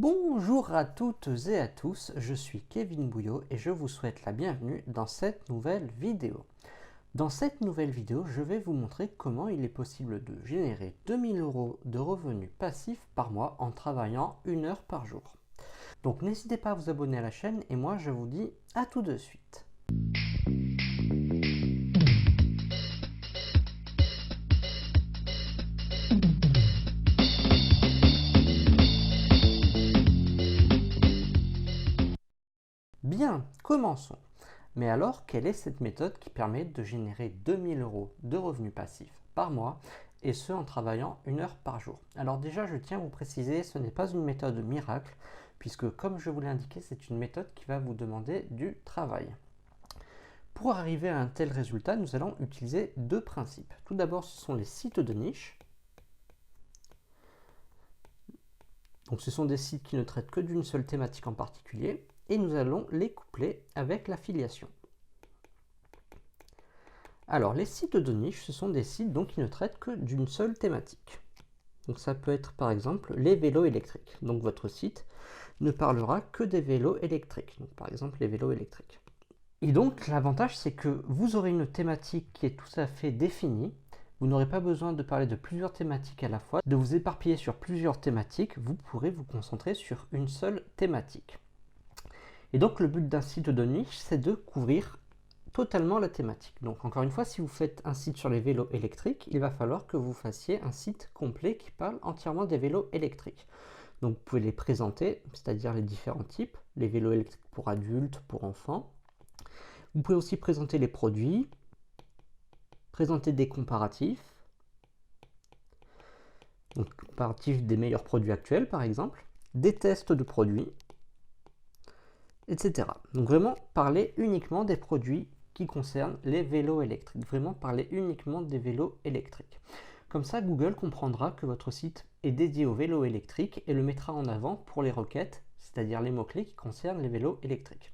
Bonjour à toutes et à tous, je suis Kevin Bouillot et je vous souhaite la bienvenue dans cette nouvelle vidéo. Dans cette nouvelle vidéo, je vais vous montrer comment il est possible de générer 2000 € de revenus passifs par mois en travaillant 1 heure par jour. Donc n'hésitez pas à vous abonner à la chaîne et moi je vous dis à tout de suite. Bien, commençons. Mais alors, quelle est cette méthode qui permet de générer 2000 € de revenus passifs par mois et ce en travaillant 1 heure par jour? Alors déjà, je tiens à vous préciser, ce n'est pas une méthode miracle puisque comme je vous l'ai indiqué, c'est une méthode qui va vous demander du travail. Pour arriver à un tel résultat, nous allons utiliser deux principes. Tout d'abord, ce sont les sites de niche. Donc ce sont des sites qui ne traitent que d'une seule thématique en particulier. Et nous allons les coupler avec l'affiliation. Alors, les sites de niche, ce sont des sites donc, qui ne traitent que d'une seule thématique. Donc ça peut être par exemple les vélos électriques. Donc votre site ne parlera que des vélos électriques. Donc par exemple les vélos électriques. Et donc l'avantage c'est que vous aurez une thématique qui est tout à fait définie. Vous n'aurez pas besoin de parler de plusieurs thématiques à la fois, de vous éparpiller sur plusieurs thématiques. Vous pourrez vous concentrer sur une seule thématique. Et donc le but d'un site de niche, c'est de couvrir totalement la thématique. Donc encore une fois, si vous faites un site sur les vélos électriques, il va falloir que vous fassiez un site complet qui parle entièrement des vélos électriques. Donc vous pouvez les présenter, c'est-à-dire les différents types, les vélos électriques pour adultes, pour enfants. Vous pouvez aussi présenter les produits, présenter des comparatifs, donc comparatifs des meilleurs produits actuels par exemple, des tests de produits, etc. Donc vraiment parler uniquement des produits qui concernent les vélos électriques. Vraiment parler uniquement des vélos électriques. Comme ça, Google comprendra que votre site est dédié aux vélos électriques et le mettra en avant pour les requêtes, c'est-à-dire les mots-clés qui concernent les vélos électriques.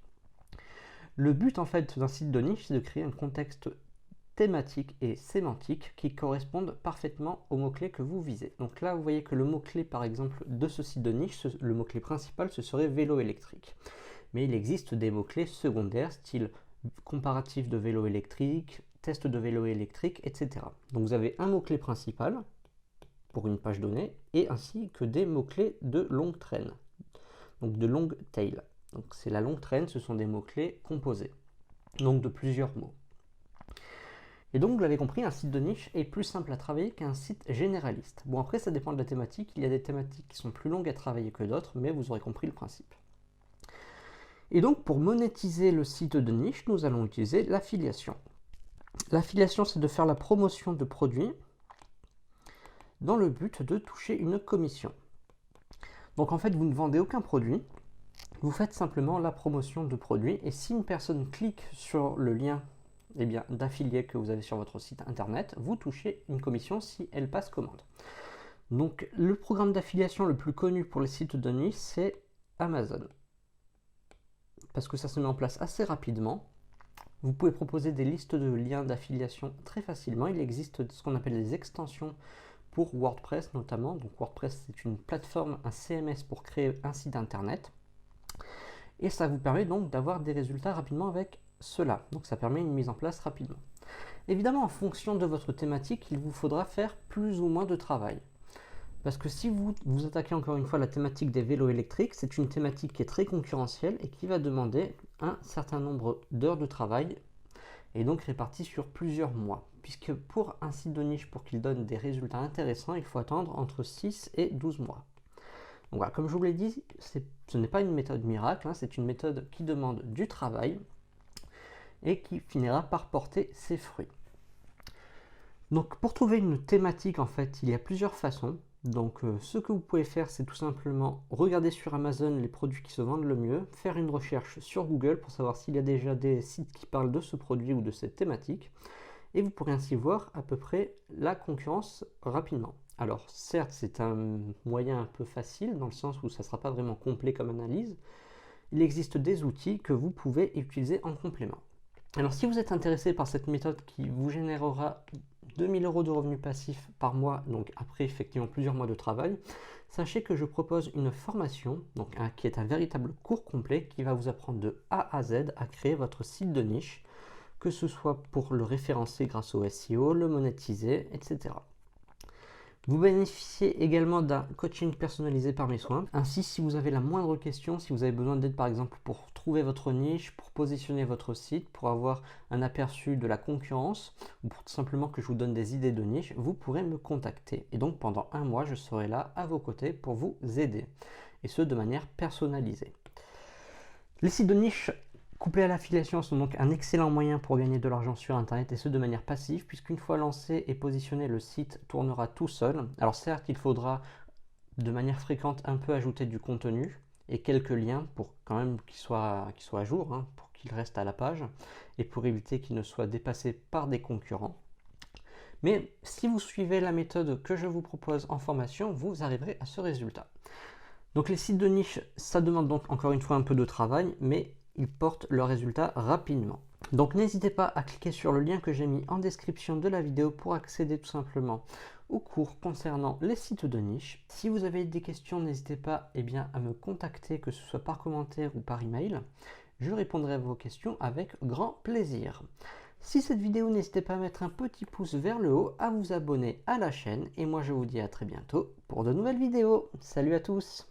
Le but en fait d'un site de niche, c'est de créer un contexte thématique et sémantique qui correspondent parfaitement aux mots-clés que vous visez. Donc là, vous voyez que le mot-clé par exemple de ce site de niche, le mot-clé principal, ce serait vélo électrique. Mais il existe des mots-clés secondaires, style comparatif de vélo électrique, test de vélo électrique, etc. Donc vous avez un mot-clé principal pour une page donnée, et ainsi que des mots-clés de longue traîne, donc de long tail. Donc c'est la longue traîne, ce sont des mots-clés composés, donc de plusieurs mots. Et donc vous l'avez compris, un site de niche est plus simple à travailler qu'un site généraliste. Bon après ça dépend de la thématique, il y a des thématiques qui sont plus longues à travailler que d'autres, mais vous aurez compris le principe. Et donc pour monétiser le site de niche, nous allons utiliser l'affiliation. L'affiliation, c'est de faire la promotion de produits dans le but de toucher une commission. Donc en fait, vous ne vendez aucun produit, vous faites simplement la promotion de produits, et si une personne clique sur le lien d'affilié que vous avez sur votre site internet, vous touchez une commission si elle passe commande. Donc le programme d'affiliation le plus connu pour les sites de niche, c'est Amazon. Parce que ça se met en place assez rapidement. Vous pouvez proposer des listes de liens d'affiliation très facilement. Il existe ce qu'on appelle des extensions pour WordPress notamment. Donc WordPress, c'est une plateforme, un CMS pour créer un site internet. Et ça vous permet donc d'avoir des résultats rapidement avec cela. Donc ça permet une mise en place rapidement. Évidemment, en fonction de votre thématique, il vous faudra faire plus ou moins de travail. Parce que si vous vous attaquez encore une fois à la thématique des vélos électriques, c'est une thématique qui est très concurrentielle et qui va demander un certain nombre d'heures de travail et donc réparties sur plusieurs mois. Puisque pour un site de niche, pour qu'il donne des résultats intéressants, il faut attendre entre 6 et 12 mois. Donc voilà, comme je vous l'ai dit, ce n'est pas une méthode miracle, c'est une méthode qui demande du travail et qui finira par porter ses fruits. Donc pour trouver une thématique, en fait, il y a plusieurs façons. Donc ce que vous pouvez faire, c'est tout simplement regarder sur Amazon les produits qui se vendent le mieux, faire une recherche sur Google pour savoir s'il y a déjà des sites qui parlent de ce produit ou de cette thématique, et vous pourrez ainsi voir à peu près la concurrence rapidement. Alors certes, c'est un moyen un peu facile, dans le sens où ça ne sera pas vraiment complet comme analyse. Il existe des outils que vous pouvez utiliser en complément. Alors si vous êtes intéressé par cette méthode qui vous générera 2000 € de revenus passifs par mois, donc après effectivement plusieurs mois de travail, sachez que je propose une formation qui est un véritable cours complet qui va vous apprendre de A à Z à créer votre site de niche, que ce soit pour le référencer grâce au SEO, le monétiser, etc. Vous bénéficiez également d'un coaching personnalisé par mes soins. Ainsi, si vous avez la moindre question, si vous avez besoin d'aide par exemple pour trouver votre niche, pour positionner votre site, pour avoir un aperçu de la concurrence, ou pour tout simplement que je vous donne des idées de niche, vous pourrez me contacter. Et donc pendant un mois, je serai là à vos côtés pour vous aider. Et ce, de manière personnalisée. Les sites de niche couplés à l'affiliation sont donc un excellent moyen pour gagner de l'argent sur Internet, et ce de manière passive, puisqu'une fois lancé et positionné, le site tournera tout seul. Alors certes, il faudra de manière fréquente un peu ajouter du contenu et quelques liens pour quand même qu'il soit à jour, pour qu'il reste à la page et pour éviter qu'il ne soit dépassé par des concurrents. Mais si vous suivez la méthode que je vous propose en formation, vous arriverez à ce résultat. Donc les sites de niche, ça demande donc encore une fois un peu de travail, mais ils portent leurs résultats rapidement. Donc n'hésitez pas à cliquer sur le lien que j'ai mis en description de la vidéo pour accéder tout simplement au cours concernant les sites de niche. Si vous avez des questions, n'hésitez pas à me contacter, que ce soit par commentaire ou par email. Je répondrai à vos questions avec grand plaisir. Si cette vidéo, n'hésitez pas à mettre un petit pouce vers le haut, à vous abonner à la chaîne, et moi je vous dis à très bientôt pour de nouvelles vidéos. Salut à tous!